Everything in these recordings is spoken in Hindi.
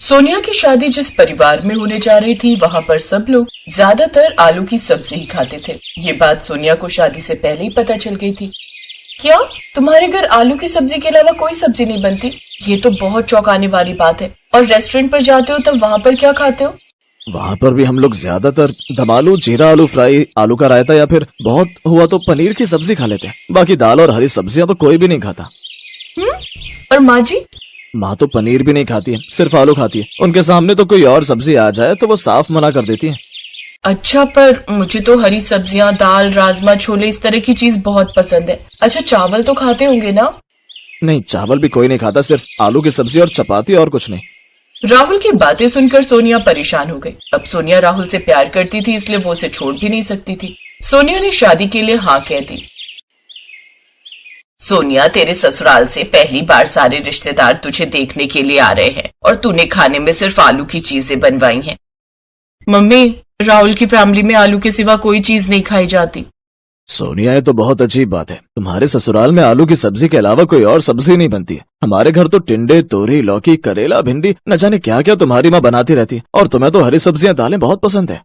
सोनिया की शादी जिस परिवार में होने जा रही थी वहाँ पर सब लोग ज्यादातर आलू की सब्जी ही खाते थे। ये बात सोनिया को शादी से पहले ही पता चल गई थी। क्या तुम्हारे घर आलू की सब्जी के अलावा कोई सब्जी नहीं बनती? ये तो बहुत चौंकाने वाली बात है। और रेस्टोरेंट पर जाते हो तब वहाँ पर क्या खाते हो? वहाँ पर भी हम लोग ज्यादातर दम आलू, जीरा आलू फ्राई, आलू का रायता या फिर बहुत हुआ तो पनीर की सब्जी खा लेते हैं। बाकी दाल और हरी सब्जियां तो कोई भी नहीं खाता। और माँ जी? माँ तो पनीर भी नहीं खाती है, सिर्फ आलू खाती है। उनके सामने तो कोई और सब्जी आ जाए तो वो साफ मना कर देती है। अच्छा, पर मुझे तो हरी सब्जियां, दाल, राजमा, छोले इस तरह की चीज बहुत पसंद है। अच्छा, चावल तो खाते होंगे ना? नहीं, चावल भी कोई नहीं खाता, सिर्फ आलू की सब्जी और चपाती और कुछ नहीं। राहुल की बातें सुनकर सोनिया परेशान हो गई। अब सोनिया राहुल से प्यार करती थी, इसलिए वो उसे छोड़ भी नहीं सकती थी। सोनिया ने शादी के लिए हाँ कह दी। सोनिया, तेरे ससुराल से पहली बार सारे रिश्तेदार तुझे देखने के लिए आ रहे हैं और तूने खाने में सिर्फ आलू की चीजें बनवाई हैं। मम्मी, राहुल की फैमिली में आलू के सिवा कोई चीज नहीं खाई जाती। सोनिया, ये तो बहुत अजीब बात है। तुम्हारे ससुराल में आलू की सब्जी के अलावा कोई और सब्जी नहीं बनती है। हमारे घर तो टिंडे, तोरी, लौकी, करेला, भिंडी, न जाने क्या क्या तुम्हारी माँ बनाती रहती है। और तुम्हें तो हरी सब्जियां, दालें बहुत पसंद है।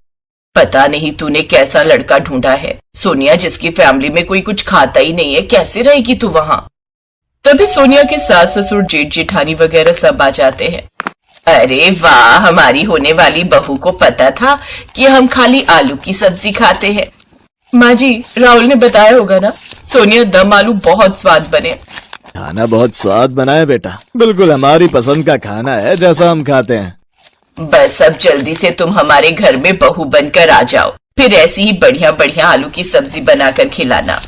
पता नहीं तूने कैसा लड़का ढूंढा है सोनिया, जिसकी फैमिली में कोई कुछ खाता ही नहीं है। कैसे रहेगी तू वहाँ? तभी सोनिया के सास ससुर, जेठ जेठानी वगैरह सब आ जाते हैं। अरे वाह, हमारी होने वाली बहू को पता था कि हम खाली आलू की सब्जी खाते हैं। माँ जी, राहुल ने बताया होगा ना, सोनिया, दम आलू बहुत स्वाद बने। खाना बहुत स्वाद बना है बेटा, बिल्कुल हमारी पसंद का खाना है जैसा हम खाते हैं। बस अब जल्दी से तुम हमारे घर में बहू बनकर आ जाओ, फिर ऐसी ही बढ़िया बढ़िया आलू की सब्जी बनाकर खिलाना।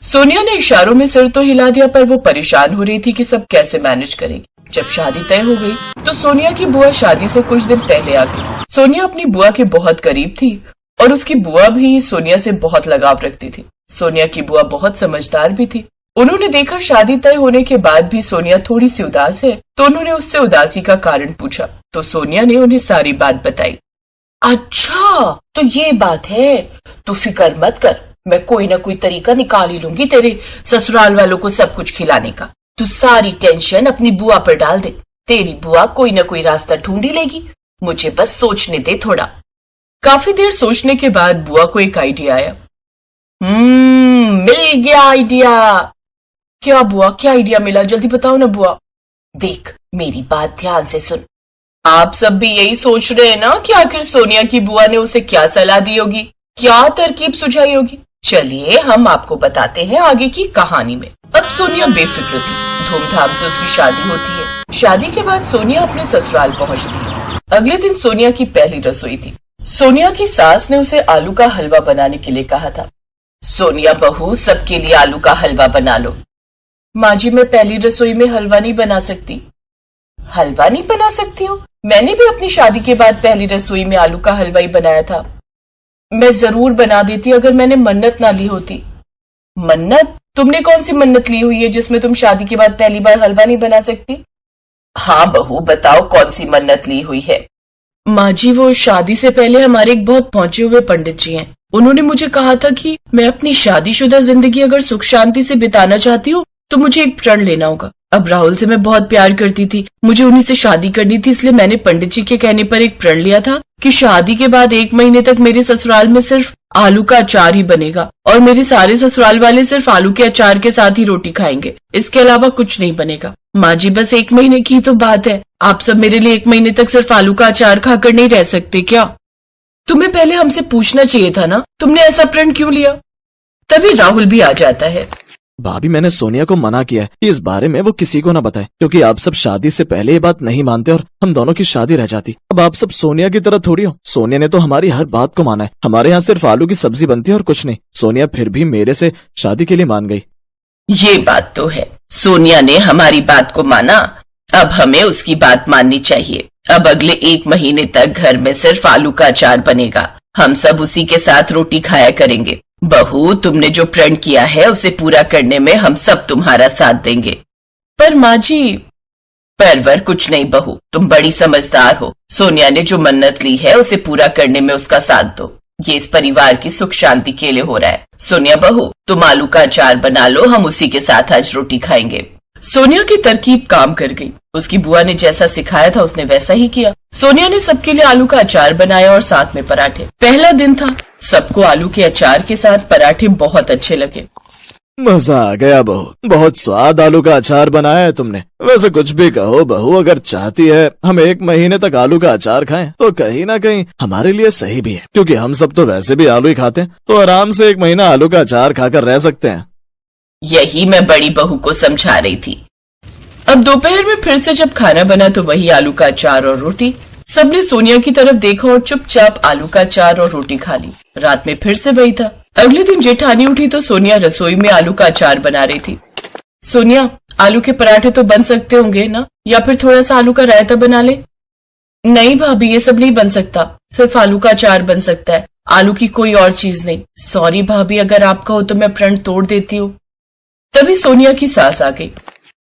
सोनिया ने इशारों में सिर तो हिला दिया, पर वो परेशान हो रही थी कि सब कैसे मैनेज करेगी। जब शादी तय हो गई तो सोनिया की बुआ शादी से कुछ दिन पहले आ गई। सोनिया अपनी बुआ के बहुत करीब थी और उसकी बुआ भी सोनिया से बहुत लगाव रखती थी। सोनिया की बुआ बहुत समझदार भी थी। उन्होंने देखा शादी तय होने के बाद भी सोनिया थोड़ी सी उदास है, तो उन्होंने उससे उदासी का कारण पूछा। तो सोनिया ने उन्हें सारी बात बताई। अच्छा, तो ये बात है, तू फिक्र मत कर, मैं कोई ना कोई तरीका निकाल ही लूंगी तेरे ससुराल वालों को सब कुछ खिलाने का। तू सारी टेंशन अपनी बुआ पर डाल दे, तेरी बुआ कोई ना कोई रास्ता ढूंढ ही लेगी। मुझे बस सोचने दे थोड़ा। काफी देर सोचने के बाद बुआ को एक आइडिया आया। मिल गया आइडिया। क्या बुआ, क्या आइडिया मिला? जल्दी बताओ ना बुआ। देख, मेरी बात ध्यान से सुन। आप सब भी यही सोच रहे हैं ना कि आखिर सोनिया की बुआ ने उसे क्या सलाह दी होगी, क्या तरकीब सुझाई होगी। चलिए हम आपको बताते हैं आगे की कहानी में। अब सोनिया बेफिक्र थी। धूमधाम से उसकी शादी होती है। शादी के बाद सोनिया अपने ससुराल पहुंचती है। अगले दिन सोनिया की पहली रसोई थी। सोनिया की सास ने उसे आलू का हलवा बनाने के लिए कहा था। सोनिया बहू, सबके लिए आलू का हलवा बना लो। माँ जी, मैं पहली रसोई में हलवा नहीं बना सकती। हलवा नहीं बना सकती हो? मैंने भी अपनी शादी के बाद पहली रसोई में आलू का हलवा ही बनाया था। मैं जरूर बना देती अगर मैंने मन्नत ना ली होती। मन्नत? तुमने कौन सी मन्नत ली हुई है जिसमें तुम शादी के बाद पहली बार हलवा नहीं बना सकती? हाँ बहू, बताओ कौन सी मन्नत ली हुई है। माँ जी, वो शादी से पहले हमारे एक बहुत पहुंचे हुए पंडित जी हैं। उन्होंने मुझे कहा था कि मैं अपनी शादीशुदा जिंदगी अगर सुख शांति से बिताना चाहती हूँ तो मुझे एक प्रण लेना होगा। अब राहुल से मैं बहुत प्यार करती थी, मुझे उन्हीं से शादी करनी थी, इसलिए मैंने पंडित जी के कहने पर एक प्रण लिया था कि शादी के बाद 1 महीने तक मेरे ससुराल में सिर्फ आलू का अचार ही बनेगा और मेरे सारे ससुराल वाले सिर्फ आलू के अचार के साथ ही रोटी खाएंगे, इसके अलावा कुछ नहीं बनेगा। माँ जी, बस 1 महीने की तो बात है, आप सब मेरे लिए 1 महीने तक सिर्फ आलू का अचार खाकर नहीं रह सकते क्या? तुम्हें पहले हमसे पूछना चाहिए था ना, तुमने ऐसा प्रण क्यों लिया? तभी राहुल भी आ जाता है। भाभी, मैंने सोनिया को मना किया है कि इस बारे में वो किसी को ना बताए, क्योंकि आप सब शादी से पहले ये बात नहीं मानते और हम दोनों की शादी रह जाती। अब आप सब सोनिया की तरह थोड़ी हो। सोनिया ने तो हमारी हर बात को माना है। हमारे यहाँ सिर्फ आलू की सब्जी बनती है और कुछ नहीं। सोनिया फिर भी मेरे से शादी के लिए मान गई। ये बात तो है, सोनिया ने हमारी बात को माना, अब हमें उसकी बात माननी चाहिए। अब अगले 1 महीने तक घर में सिर्फ आलू का अचार बनेगा, हम सब उसी के साथ रोटी खाया करेंगे। बहू, तुमने जो प्रण किया है उसे पूरा करने में हम सब तुम्हारा साथ देंगे। पर माँ जी। परवर कुछ नहीं बहू, तुम बड़ी समझदार हो। सोनिया ने जो मन्नत ली है उसे पूरा करने में उसका साथ दो। ये इस परिवार की सुख शांति के लिए हो रहा है। सोनिया बहू, तुम आलू का अचार बना लो, हम उसी के साथ आज रोटी खाएंगे। सोनिया की तरकीब काम कर गई। उसकी बुआ ने जैसा सिखाया था उसने वैसा ही किया। सोनिया ने सबके लिए आलू का अचार बनाया और साथ में पराठे। पहला दिन था, सबको आलू के अचार के साथ पराठे बहुत अच्छे लगे। मजा आ गया बहू, बहुत स्वाद आलू का अचार बनाया है तुमने। वैसे कुछ भी कहो बहू, अगर चाहती है हम 1 महीने तक आलू का अचार खाएं तो कहीं ना कहीं हमारे लिए सही भी है, क्योंकि हम सब तो वैसे भी आलू ही खाते हैं, तो आराम से 1 महीना आलू का अचार खाकर रह सकते हैं। यही मैं बड़ी बहू को समझा रही थी। अब दोपहर में फिर से जब खाना बना तो वही आलू का अचार और रोटी। सबने सोनिया की तरफ देखा और चुपचाप आलू का अचार और रोटी खा ली। रात में फिर से वही था। अगले दिन जेठानी उठी तो सोनिया रसोई में आलू का अचार बना रही थी। सोनिया, आलू के पराठे तो बन सकते होंगे ना, या फिर थोड़ा सा आलू का रायता बना ले। नहीं भाभी, ये सब नहीं बन सकता, सिर्फ आलू का अचार बन सकता है, आलू की कोई और चीज नहीं। सॉरी भाभी, अगर आप कहो तो मैं प्रण तोड़ देती हूँ। तभी सोनिया की सास आ गई।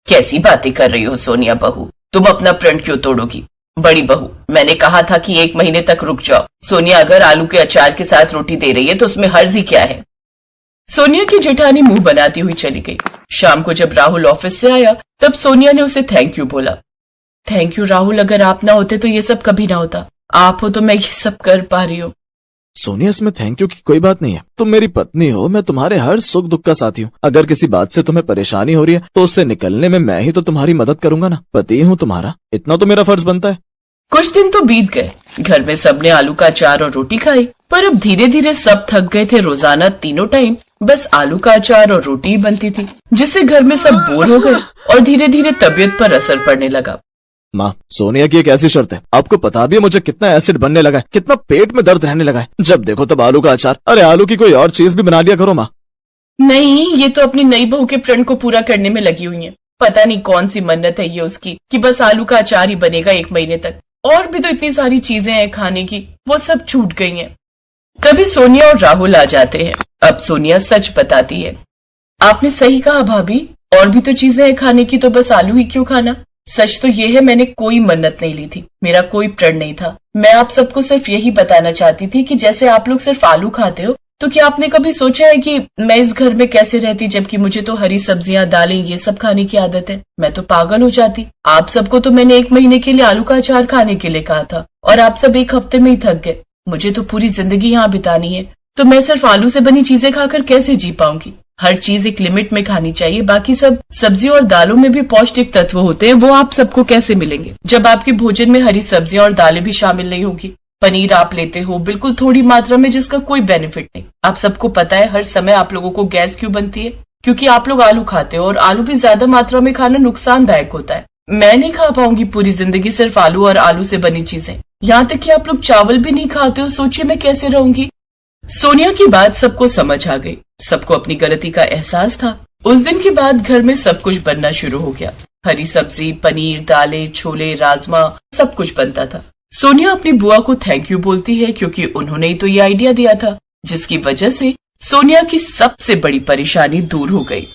कैसी बातें कर रही हो सोनिया बहू, तुम अपना प्रण क्यों तोड़ोगी? बड़ी बहू, मैंने कहा था कि 1 महीने तक रुक जाओ। सोनिया अगर आलू के अचार के साथ रोटी दे रही है तो उसमें हर्ज ही क्या है? सोनिया की जेठानी मुंह बनाती हुई चली गई। शाम को जब राहुल ऑफिस से आया तब सोनिया ने उसे थैंक यू बोला। थैंक यू राहुल, अगर आप ना होते तो ये सब कभी ना होता, आप हो तो मैं ये सब कर पा रही हूँ। सोनिया, इसमें थैंक यू की कोई बात नहीं है। तुम मेरी पत्नी हो, मैं तुम्हारे हर सुख दुख का साथी हूँ। अगर किसी बात से तुम्हें परेशानी हो रही है तो उससे निकलने में मैं ही तो तुम्हारी मदद करूंगा ना। पति हूँ तुम्हारा, इतना तो मेरा फर्ज बनता है। कुछ दिन तो बीत गए। घर में सबने आलू का अचार और रोटी खाई, पर अब धीरे धीरे सब थक गए थे। रोजाना तीनों टाइम बस आलू का अचार और रोटी ही बनती थी, जिससे घर में सब बोर हो गए और धीरे धीरे तबीयत पर असर पड़ने लगा। माँ, सोनिया की एक ऐसी शर्त है, आपको पता भी है मुझे कितना एसिड बनने लगा है, कितना पेट में दर्द रहने लगा है। जब देखो तब आलू का अचार। अरे आलू की कोई और चीज भी बना लिया करो माँ। नहीं, ये तो अपनी नई बहू के प्रण को पूरा करने में लगी हुई है। पता नहीं कौन सी मन्नत है ये उसकी कि बस आलू का अचार ही बनेगा 1 महीने तक। और भी तो इतनी सारी चीजें हैं खाने की, वो सब छूट गई हैं। तभी सोनिया और राहुल आ जाते हैं। अब सोनिया सच बताती है। आपने सही कहा भाभी, और भी तो चीजें हैं खाने की, तो बस आलू ही क्यों खाना? सच तो ये है, मैंने कोई मन्नत नहीं ली थी, मेरा कोई प्रण नहीं था। मैं आप सबको सिर्फ यही बताना चाहती थी कि जैसे आप लोग सिर्फ आलू खाते हो, तो क्या आपने कभी सोचा है कि मैं इस घर में कैसे रहती, जबकि मुझे तो हरी सब्जियां, दालें, ये सब खाने की आदत है। मैं तो पागल हो जाती। आप सबको तो मैंने 1 महीने के लिए आलू का अचार खाने के लिए कहा था और आप सब 1 हफ्ते में ही थक गए। मुझे तो पूरी जिंदगी यहाँ बितानी है, तो मैं सिर्फ आलू से बनी चीजें खाकर कैसे जी पाऊंगी? हर चीज एक लिमिट में खानी चाहिए। बाकी सब सब्जियों और दालों में भी पौष्टिक तत्व होते हैं, वो आप सबको कैसे मिलेंगे जब आपके भोजन में हरी सब्जियां और दालें भी शामिल नहीं होंगी? पनीर आप लेते हो बिल्कुल थोड़ी मात्रा में, जिसका कोई बेनिफिट नहीं। आप सबको पता है हर समय आप लोगों को गैस क्यों बनती है? क्योंकि आप लोग आलू खाते हो, और आलू भी ज्यादा मात्रा में खाना नुकसानदायक होता है। मैं नहीं खा पाऊंगी पूरी जिंदगी सिर्फ आलू और आलू से बनी चीजें। यहाँ तक कि आप लोग चावल भी नहीं खाते हो, सोचिए मैं कैसे रहूंगी। सोनिया की बात सबको समझ आ गई। सबको अपनी गलती का एहसास था। उस दिन के बाद घर में सब कुछ बनना शुरू हो गया। हरी सब्जी, पनीर, दालें, छोले, राजमा, सब कुछ बनता था। सोनिया अपनी बुआ को थैंक यू बोलती है, क्योंकि उन्होंने ही तो ये आइडिया दिया था, जिसकी वजह से सोनिया की सबसे बड़ी परेशानी दूर हो गई।